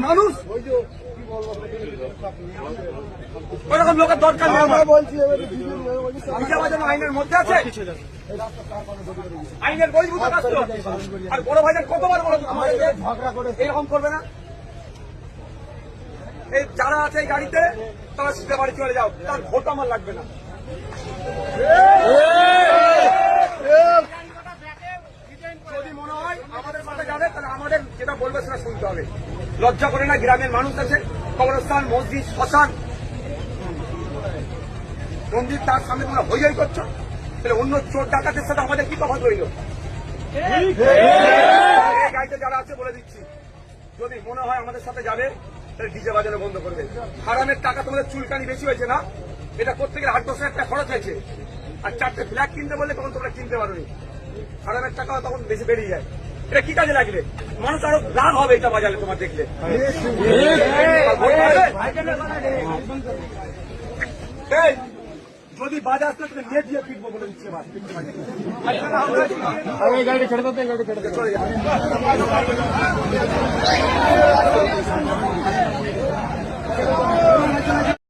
মানুষ ওরকম লোকের দরকার নেই। আইনের মধ্যে আছে, আইনের বহির্ভূত কাজ তো। আর বড় ভাইজান কতবার বড় এরকম করবে না। এই যারা আছে এই গাড়িতে তারা সিধে বাড়ি চলে যাও, তার ভোট আমার লাগবে না। যদি মনে হয় আমাদের সাথে যাবে তাহলে আমাদের যেটা বলবে সেটা শুনতে হবে। লজ্জা করে না? গ্রামের মানুষ আছে, কবরস্থান, মসজিদ, শ্মশান, মন্দির, তার সামনে তোমরা হইয়াই করছো। তাহলে অন্য চোর ডাকাতের সাথে আমাদের কি তফাৎ রইল? এই গাড়িতে যারা আছে বলে দিচ্ছি, যদি মনে হয় আমাদের সাথে যাবে তাহলে ডিজে বাজানো বন্ধ করবে। হারামের টাকা তোমাদের চুলকানি বেশি হয়েছে না? এটা করতে গেলে 8-10 টাকা খরচ হয়েছে। আর 4টে ফ্ল্যাগ কিনতে বললে তখন তোমরা কিনতে পারোনি। হারামের টাকা তখন বেশি বেরিয়ে যায়। এটা কি কাজে লাগবে? মানুষ আরো লাভ হবে এটা বাজারে তোমার দেখলে। যদি বাজার আসতে নিয়ে দিয়ে ফিরবো বলে দিচ্ছে। গাড়ি ছেড়ে দাও, গাড়ি ছেড়ে দাও।